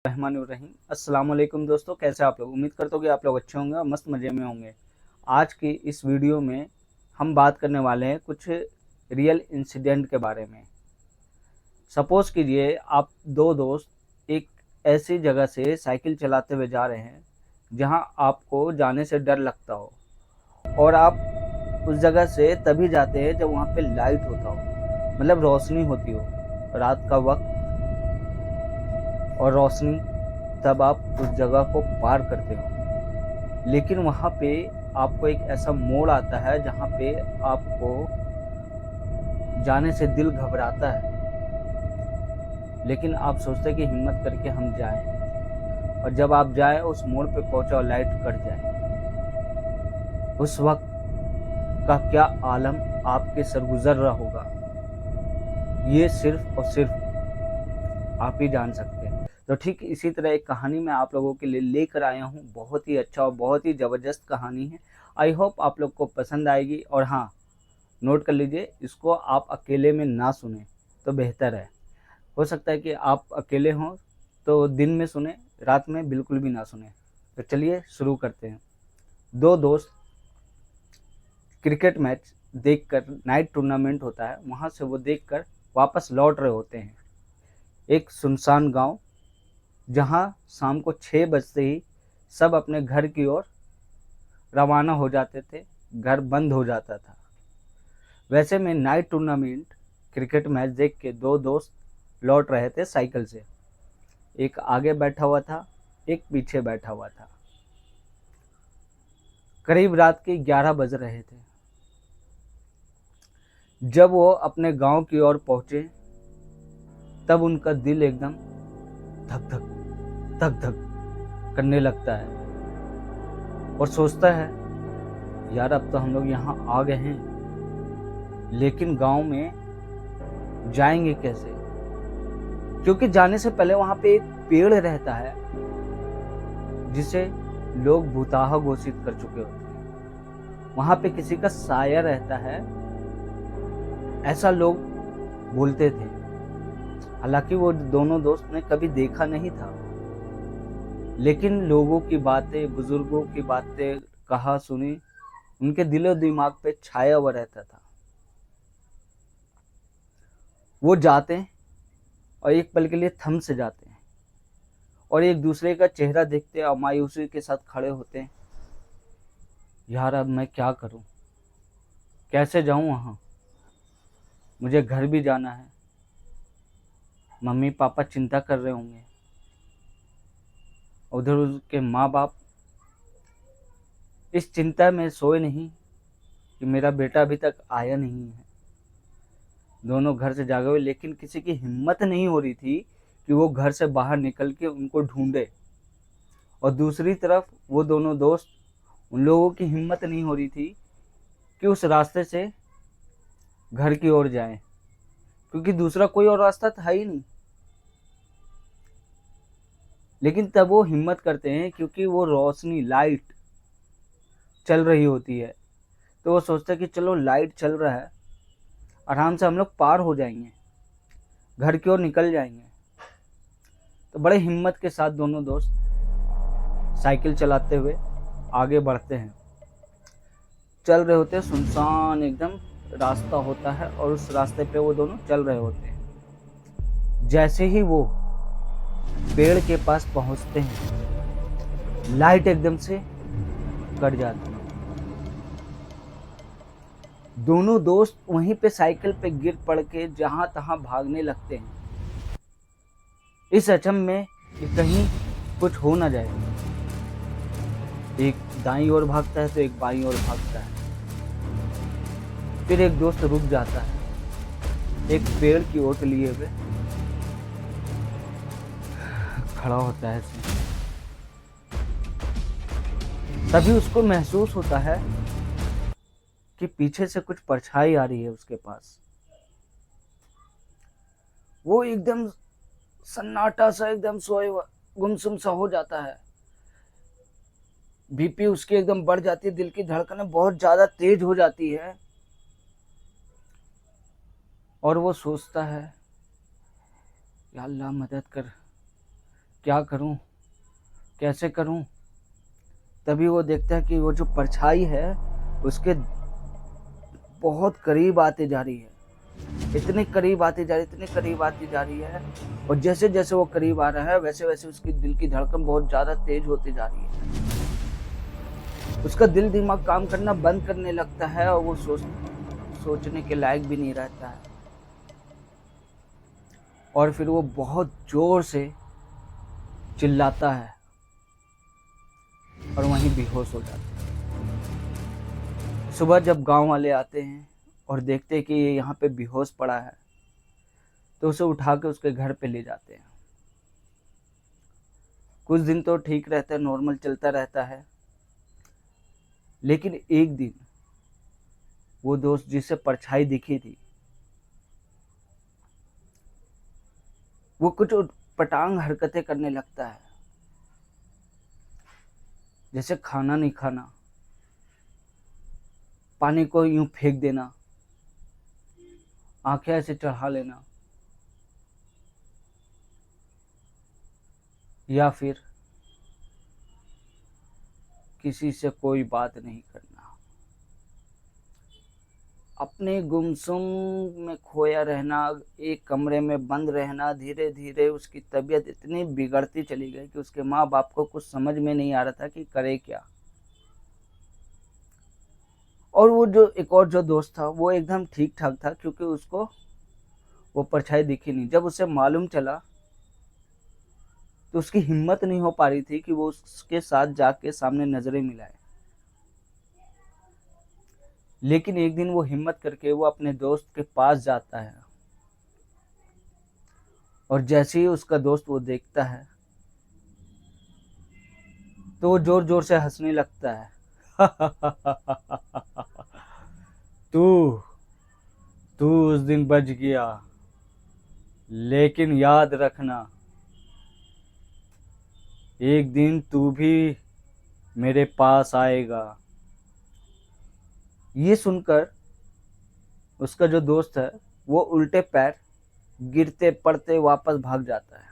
रहमानुर्रहीम। अस्सलाम वालेकुम दोस्तों, कैसे आप लोग? उम्मीद करता हूँ कि आप लोग अच्छे होंगे और मस्त मज़े में होंगे। आज की इस वीडियो में हम बात करने वाले हैं कुछ रियल इंसिडेंट के बारे में। सपोज़ कीजिए आप दो दोस्त एक ऐसी जगह से साइकिल चलाते हुए जा रहे हैं जहां आपको जाने से डर लगता हो, और आप उस जगह से तभी जाते हैं जब वहाँ पे लाइट होता हो, मतलब रोशनी होती हो, रात का वक्त और रोशनी, तब आप उस जगह को पार करते हो। लेकिन वहाँ पे आपको एक ऐसा मोड़ आता है जहाँ पे आपको जाने से दिल घबराता है, लेकिन आप सोचते हैं कि हिम्मत करके हम जाएं। और जब आप जाएं, उस मोड़ पे पहुंचे और लाइट कट जाए, उस वक्त का क्या आलम आपके सर गुजर रहा होगा, ये सिर्फ और सिर्फ आप ही जान सकते हैं। तो ठीक इसी तरह एक कहानी मैं आप लोगों के लिए लेकर आया हूँ। बहुत ही अच्छा और बहुत ही ज़बरदस्त कहानी है। आई होप आप लोग को पसंद आएगी। और हाँ, नोट कर लीजिए, इसको आप अकेले में ना सुने तो बेहतर है। हो सकता है कि आप अकेले हों तो दिन में सुने, रात में बिल्कुल भी ना सुने। तो चलिए शुरू करते हैं। दो दोस्त क्रिकेट मैच देखकर, नाइट टूर्नामेंट होता है, वहाँ से वो देखकर वापस लौट रहे होते हैं। एक सुनसान गांव, जहां शाम को 6 बजते ही सब अपने घर की ओर रवाना हो जाते थे, घर बंद हो जाता था। वैसे में नाइट टूर्नामेंट क्रिकेट मैच देख के दो दोस्त लौट रहे थे साइकिल से। एक आगे बैठा हुआ था, एक पीछे बैठा हुआ था। करीब रात के 11 बज रहे थे। जब वो अपने गांव की ओर पहुंचे, तब उनका दिल एकदम धक धक धक धक करने लगता है और सोचता है, यार अब तो हम लोग यहाँ आ गए हैं, लेकिन गांव में जाएंगे कैसे? क्योंकि जाने से पहले वहां पे एक पेड़ रहता है जिसे लोग भूताहा घोषित कर चुके होते हैं। वहां पे किसी का साया रहता है, ऐसा लोग बोलते थे। हालांकि वो दोनों दोस्त ने कभी देखा नहीं था, लेकिन लोगों की बातें, बुजुर्गों की बातें कहा सुनी, उनके दिलो दिमाग पे छाया हुआ रहता था। वो जाते हैं और एक पल के लिए थम से जाते हैं और एक दूसरे का चेहरा देखते और मायूसी के साथ खड़े होते हैं। यार अब मैं क्या करूं, कैसे जाऊं वहां? मुझे घर भी जाना है, मम्मी पापा चिंता कर रहे होंगे, उधर उसके माँ बाप इस चिंता में सोए नहीं कि मेरा बेटा अभी तक आया नहीं है। दोनों घर से जागे हुए, लेकिन किसी की हिम्मत नहीं हो रही थी कि वो घर से बाहर निकल के उनको ढूंढे। और दूसरी तरफ वो दोनों दोस्त, उन लोगों की हिम्मत नहीं हो रही थी कि उस रास्ते से घर की ओर जाएं, क्योंकि दूसरा कोई और रास्ता था ही नहीं। लेकिन तब वो हिम्मत करते हैं, क्योंकि वो रोशनी, लाइट चल रही होती है। तो वो सोचते हैं कि चलो लाइट चल रहा है, आराम से हम लोग पार हो जाएंगे, घर की ओर निकल जाएंगे। तो बड़े हिम्मत के साथ दोनों दोस्त साइकिल चलाते हुए आगे बढ़ते हैं। चल रहे होते हैं, सुनसान एकदम रास्ता होता है और उस रास्ते पे वो दोनों चल रहे होते हैं। जैसे ही वो पेड़ के पास पहुंचते हैं, लाइट एकदम से कट जाती है। दोनों दोस्त वहीं पे साइकिल पे गिर पड़ के जहां तहां भागने लगते हैं, इस अचंभ में कि कहीं कुछ हो ना जाए। एक दाईं ओर भागता है तो एक बाईं ओर भागता है। फिर एक दोस्त रुक जाता है, एक पेड़ की ओट लिए हुए खड़ा होता है। तभी उसको महसूस होता है कि पीछे से कुछ परछाई आ रही है उसके पास। वो एकदम सन्नाटा सा, एकदम सोए गुमसुम सा हो जाता है। बीपी उसकी एकदम बढ़ जाती है, दिल की धड़कनें बहुत ज्यादा तेज हो जाती है। और वो सोचता है, या अल्लाह मदद कर, क्या करूं, कैसे करूं। तभी वो देखता है कि वो जो परछाई है उसके बहुत करीब आती जा रही है, इतने करीब आती जा रही, इतने करीब आती जा रही है। और जैसे जैसे वो करीब आ रहा है वैसे वैसे उसकी दिल की धड़कन बहुत ज्यादा तेज होती जा रही है। उसका दिल दिमाग काम करना बंद करने लगता है और वो सोचने के लायक भी नहीं रहता है। और फिर वो बहुत जोर से चिल्लाता है और वहीं बेहोश हो जाता है। सुबह जब गांव वाले आते हैं और देखते हैं कि ये यहाँ पे बेहोश पड़ा है तो उसे उठा के उसके घर पे ले जाते हैं। कुछ दिन तो ठीक रहता है, नॉर्मल चलता रहता है। लेकिन एक दिन वो दोस्त जिससे परछाई दिखी थी वो कुछ पटांग हरकतें करने लगता है, जैसे खाना नहीं खाना, पानी को यूं फेंक देना, आंखें ऐसे चढ़ा लेना, या फिर किसी से कोई बात नहीं करना, अपने गुमसुम में खोया रहना, एक कमरे में बंद रहना। धीरे धीरे उसकी तबीयत इतनी बिगड़ती चली गई कि उसके माँ बाप को कुछ समझ में नहीं आ रहा था कि करे क्या। और वो जो एक और जो दोस्त था वो एकदम ठीक ठाक था, क्योंकि उसको वो परछाई दिखी नहीं। जब उसे मालूम चला तो उसकी हिम्मत नहीं हो पा रही थी कि वो उसके साथ जाके सामने नजरें मिलाए। लेकिन एक दिन वो हिम्मत करके वो अपने दोस्त के पास जाता है और जैसे ही उसका दोस्त वो देखता है तो वो जोर जोर से हंसने लगता है। तू तू उस दिन बच गया, लेकिन याद रखना एक दिन तू भी मेरे पास आएगा। ये सुनकर उसका जो दोस्त है वो उल्टे पैर गिरते पड़ते वापस भाग जाता है।